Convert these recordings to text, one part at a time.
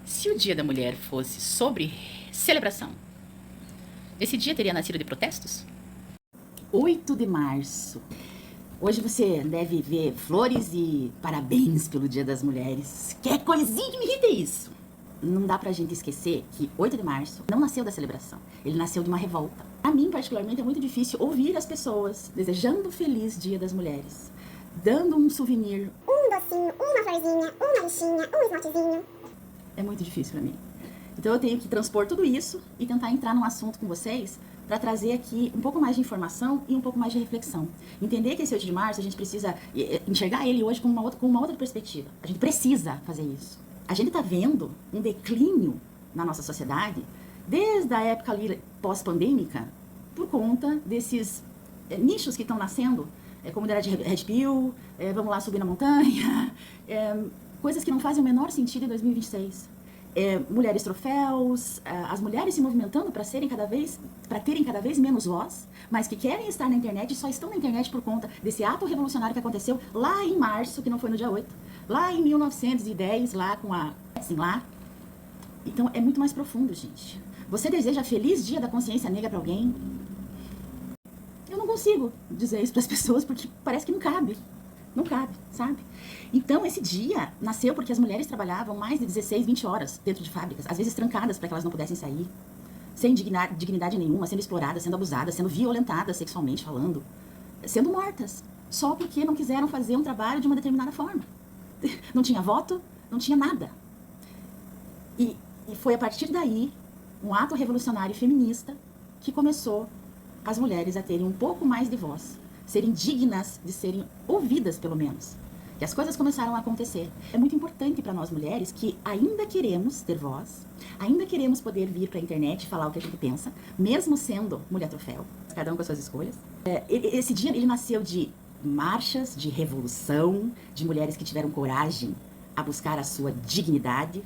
Se o Dia da Mulher fosse sobre celebração, esse dia teria nascido de protestos? 8 de março. Hoje você deve ver flores e parabéns pelo Dia das Mulheres. Que coisinha que me irrita isso. Não dá pra gente esquecer que 8 de março não nasceu da celebração. Ele nasceu de uma revolta. A mim, particularmente, é muito difícil ouvir as pessoas desejando feliz Dia das Mulheres, dando um souvenir, um docinho, uma florzinha, uma lixinha, um esmaltezinho. É muito difícil pra mim. Então eu tenho que transpor tudo isso e tentar entrar num assunto com vocês para trazer aqui um pouco mais de informação e um pouco mais de reflexão. Entender que esse 8 de março a gente precisa enxergar ele hoje com uma outra perspectiva. A gente precisa fazer isso. A gente está vendo um declínio na nossa sociedade desde a época ali pós-pandêmica por conta desses nichos que estão nascendo, comunidade Red Pill, vamos lá subir na montanha, coisas que não fazem o menor sentido em 2026. Mulheres troféus, as mulheres se movimentando para terem cada vez menos voz, mas que querem estar na internet e só estão na internet por conta desse ato revolucionário que aconteceu lá em março, que não foi no dia 8, lá em 1910, lá com a assim lá. Então é muito mais profundo, gente. Você deseja feliz Dia da Consciência Negra para alguém? Eu não consigo dizer isso para as pessoas porque parece que não cabe. Não cabe, sabe? Então, esse dia nasceu porque as mulheres trabalhavam mais de 16, 20 horas dentro de fábricas, às vezes trancadas para que elas não pudessem sair, sem dignidade nenhuma, sendo exploradas, sendo abusadas, sendo violentadas sexualmente falando, sendo mortas, só porque não quiseram fazer um trabalho de uma determinada forma. Não tinha voto, não tinha nada. E foi a partir daí, um ato revolucionário feminista, que começou as mulheres a terem um pouco mais de voz, serem dignas de serem ouvidas, pelo menos. Que as coisas começaram a acontecer. É muito importante para nós mulheres que ainda queremos ter voz, ainda queremos poder vir para a internet e falar o que a gente pensa, mesmo sendo mulher troféu, cada um com as suas escolhas. Esse dia ele nasceu de marchas, de revolução, de mulheres que tiveram coragem a buscar a sua dignidade,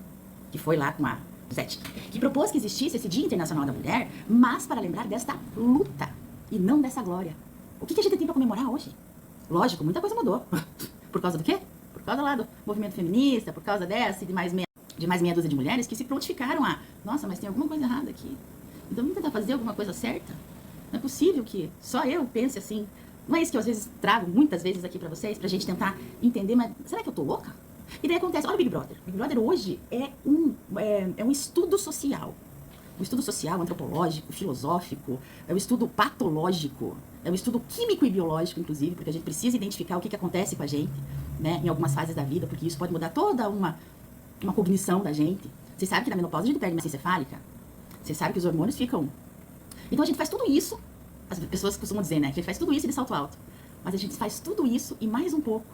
que foi lá com a Zete, que propôs que existisse esse Dia Internacional da Mulher, mas para lembrar desta luta e não dessa glória. O que a gente tem para comemorar hoje? Lógico, muita coisa mudou. Por causa do quê? Por causa lá do movimento feminista, por causa dessa e de mais meia dúzia de mulheres que se prontificaram a, nossa, mas tem alguma coisa errada aqui. Então vamos tentar fazer alguma coisa certa? Não é possível que só eu pense assim. Não é isso que eu às vezes trago, muitas vezes aqui pra vocês, pra gente tentar entender, mas será que eu tô louca? E daí acontece, olha o Big Brother. Big Brother hoje é um estudo social. Um estudo social, antropológico, filosófico, é um estudo patológico, é um estudo químico e biológico, inclusive, porque a gente precisa identificar o que acontece com a gente, né, em algumas fases da vida, porque isso pode mudar toda uma cognição da gente. Você sabe que na menopausa a gente perde maciça cefálica? Você sabe que os hormônios ficam... Então a gente faz tudo isso, as pessoas costumam dizer, né, que a gente faz tudo isso de salto alto, mas a gente faz tudo isso e mais um pouco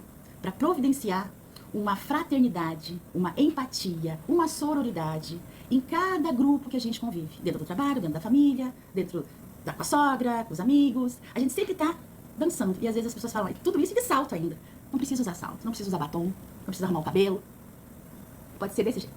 para providenciar uma fraternidade, uma empatia, uma sororidade em cada grupo que a gente convive. Dentro do trabalho, dentro da família, dentro com a sogra, com os amigos. A gente sempre tá dançando. E às vezes as pessoas falam, tudo isso de salto ainda. Não precisa usar salto, não precisa usar batom, não precisa arrumar o cabelo. Pode ser desse jeito.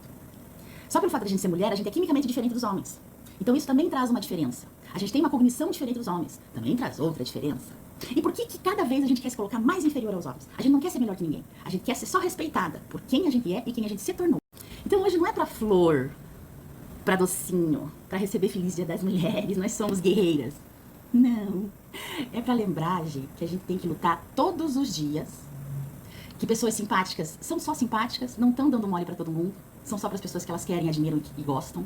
Só pelo fato de a gente ser mulher, a gente é quimicamente diferente dos homens. Então isso também traz uma diferença. A gente tem uma cognição diferente dos homens. Também traz outra diferença. E por que cada vez a gente quer se colocar mais inferior aos homens? A gente não quer ser melhor que ninguém. A gente quer ser só respeitada por quem a gente é e quem a gente se tornou. Então hoje não é pra flor, pra docinho, pra receber Feliz Dia das Mulheres, nós somos guerreiras. Não. É pra lembrar, gente, que a gente tem que lutar todos os dias. Que pessoas simpáticas são só simpáticas, não estão dando mole pra todo mundo. São só pras pessoas que elas querem, admiram e gostam.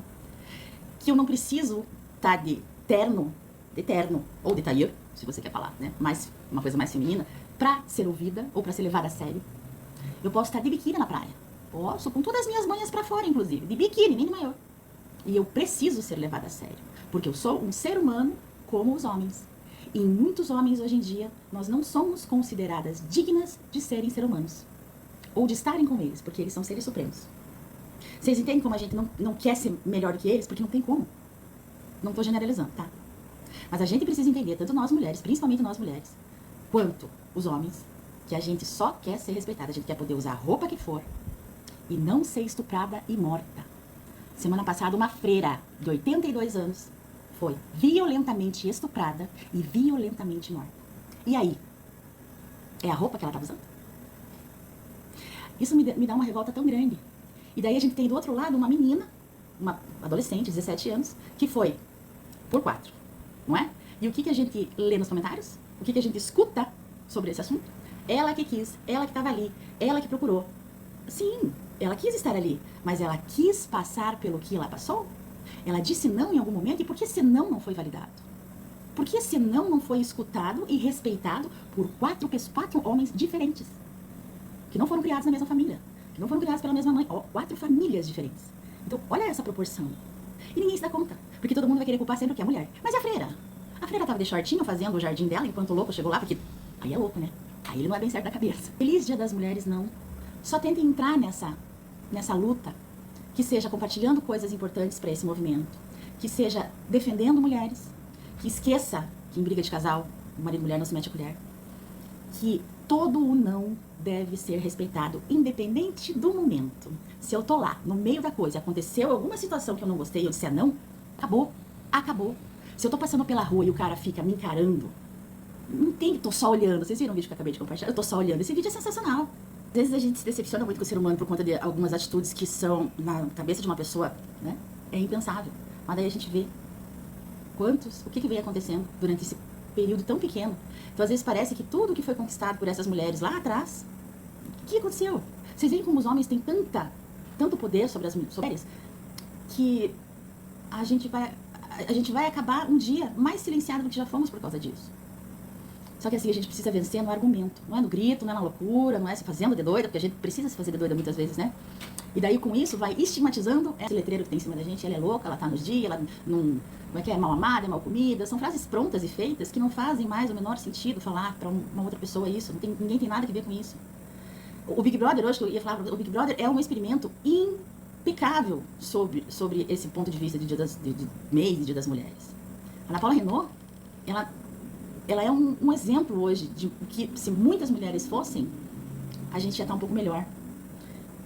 Que eu não preciso estar de terno, ou de tailleur, se você quer falar, né? Mais, uma coisa mais feminina, pra ser ouvida ou pra ser levada a sério. Eu posso estar de biquíni na praia. Posso, com todas as minhas manhas pra fora, inclusive. De biquíni, nem de maiô. E eu preciso ser levada a sério. Porque eu sou um ser humano como os homens. E em muitos homens, hoje em dia, nós não somos consideradas dignas de serem seres humanos. Ou de estarem com eles, porque eles são seres supremos. Vocês entendem como a gente não quer ser melhor que eles? Porque não tem como. Não tô generalizando, tá? Mas a gente precisa entender, tanto nós mulheres, principalmente nós mulheres, quanto os homens, que a gente só quer ser respeitada. A gente quer poder usar a roupa que for e não ser estuprada e morta. Semana passada, uma freira de 82 anos foi violentamente estuprada e violentamente morta. E aí? É a roupa que ela estava usando? Isso me dá uma revolta tão grande. E daí a gente tem do outro lado uma menina, uma adolescente, 17 anos, que foi por 4, não é? E o que a gente lê nos comentários? O que a gente escuta sobre esse assunto? Ela que quis, ela que estava ali, ela que procurou. Sim, ela quis estar ali, mas ela quis passar pelo que ela passou? Ela disse não em algum momento, e por que esse não foi validado? Por que esse não foi escutado e respeitado por 4 homens diferentes? Que não foram criados na mesma família, que não foram criados pela mesma mãe. 4 famílias diferentes. Então, olha essa proporção. E ninguém se dá conta, porque todo mundo vai querer culpar sempre o que é a mulher. Mas e a freira? A freira tava de shortinho fazendo o jardim dela enquanto o louco chegou lá, porque aí é louco, né? Aí ele não é bem certo da cabeça. Feliz Dia das Mulheres, não. Só tentem entrar nessa luta, que seja compartilhando coisas importantes para esse movimento, que seja defendendo mulheres, que esqueça que em briga de casal, o marido e a mulher não se mete a colher, que todo o não deve ser respeitado, independente do momento. Se eu tô lá, no meio da coisa, aconteceu alguma situação que eu não gostei, eu disser não, acabou, acabou. Se eu tô passando pela rua e o cara fica me encarando, não tem, tô só olhando. Vocês viram o vídeo que eu acabei de compartilhar? Eu tô só olhando. Esse vídeo é sensacional. Às vezes a gente se decepciona muito com o ser humano por conta de algumas atitudes que são, na cabeça de uma pessoa, né? É impensável. Mas daí a gente vê o que vem acontecendo durante esse período tão pequeno. Então, às vezes, parece que tudo que foi conquistado por essas mulheres lá atrás, o que aconteceu? Vocês veem como os homens têm tanto poder sobre as mulheres, que a gente vai acabar um dia mais silenciado do que já fomos por causa disso. Só que assim, a gente precisa vencer no argumento, não é no grito, não é na loucura, não é se fazendo de doida, porque a gente precisa se fazer de doida muitas vezes, né? E daí com isso vai estigmatizando esse letreiro que tem em cima da gente, ela é louca, ela tá nos dias, ela não, como é que é mal amada, é mal comida, são frases prontas e feitas que não fazem mais o menor sentido falar pra uma outra pessoa isso, ninguém tem nada a ver com isso. O Big Brother, hoje que eu ia falar, o Big Brother é um experimento impecável sobre esse ponto de vista de mês e Dia das Mulheres. A Ana Paula Renault, ela é um exemplo hoje de que se muitas mulheres fossem, a gente ia estar um pouco melhor.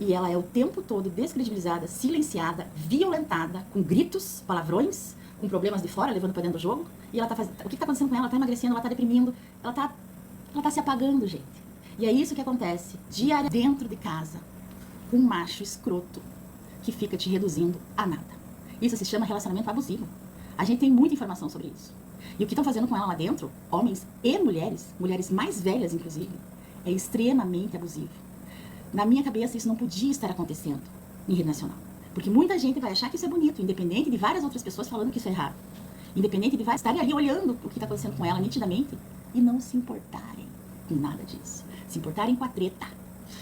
E ela é o tempo todo descredibilizada, silenciada, violentada, com gritos, palavrões, com problemas de fora, levando pra dentro do jogo. E ela tá fazendo. O que tá acontecendo com ela? Ela tá emagrecendo, ela tá deprimindo, ela tá se apagando, gente. E é isso que acontece diariamente dentro de casa. Um macho escroto que fica te reduzindo a nada. Isso se chama relacionamento abusivo. A gente tem muita informação sobre isso. E o que estão fazendo com ela lá dentro, homens e mulheres mais velhas inclusive, é extremamente abusivo. Na minha cabeça, isso não podia estar acontecendo em rede nacional. Porque muita gente vai achar que isso é bonito, independente de várias outras pessoas falando que isso é errado. Independente de várias estarem ali olhando o que está acontecendo com ela nitidamente e não se importarem com nada disso. Se importarem com a treta,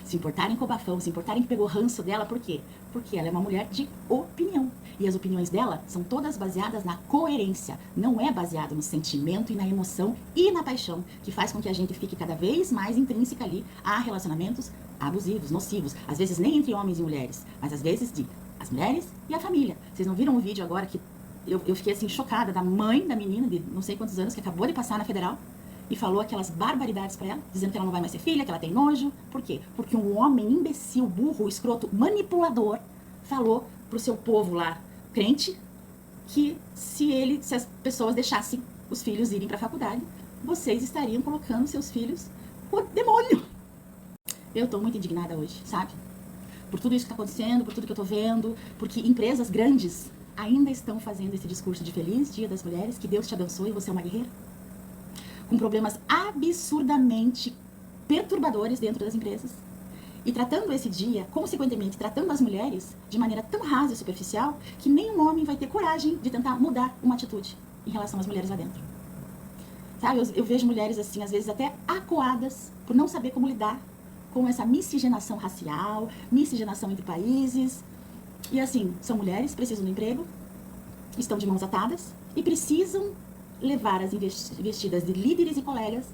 se importarem com o bafão, se importarem que pegou ranço dela, por quê? Porque ela é uma mulher de opinião. E as opiniões dela são todas baseadas na coerência. Não é baseado no sentimento e na emoção e na paixão, que faz com que a gente fique cada vez mais intrínseca ali a relacionamentos abusivos, nocivos. Às vezes nem entre homens e mulheres, mas às vezes de as mulheres e a família. Vocês não viram um vídeo agora que eu fiquei assim chocada da mãe da menina de não sei quantos anos que acabou de passar na federal e falou aquelas barbaridades pra ela, dizendo que ela não vai mais ser filha, que ela tem nojo. Por quê? Porque um homem imbecil, burro, escroto, manipulador falou pro seu povo lá, crente, que se as pessoas deixassem os filhos irem pra faculdade, vocês estariam colocando seus filhos por demônio. Eu tô muito indignada hoje, sabe? Por tudo isso que tá acontecendo, por tudo que eu tô vendo, porque empresas grandes ainda estão fazendo esse discurso de feliz Dia das Mulheres, que Deus te abençoe, você é uma guerreira, com problemas absurdamente perturbadores dentro das empresas. E tratando esse dia, consequentemente, tratando as mulheres de maneira tão rasa e superficial, que nenhum homem vai ter coragem de tentar mudar uma atitude em relação às mulheres lá dentro. Sabe, eu vejo mulheres assim, às vezes até acuadas, por não saber como lidar com essa miscigenação racial, miscigenação entre países. E assim, são mulheres, precisam do emprego, estão de mãos atadas e precisam levar as investidas de líderes e colegas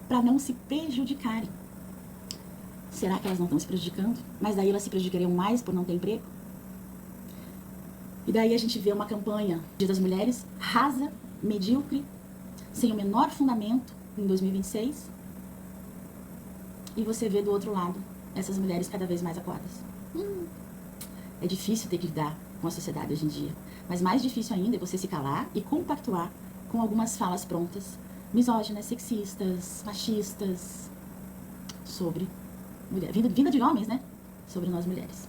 para não se prejudicarem. Será que elas não estão se prejudicando? Mas daí elas se prejudicariam mais por não ter emprego? E daí a gente vê uma campanha Dia das Mulheres rasa, medíocre, sem o menor fundamento em 2026. E você vê do outro lado essas mulheres cada vez mais acuadas. É difícil ter que lidar com a sociedade hoje em dia. Mas mais difícil ainda é você se calar e compactuar com algumas falas prontas, misóginas, sexistas, machistas, sobre mulher, vinda de homens, né? Sobre nós mulheres.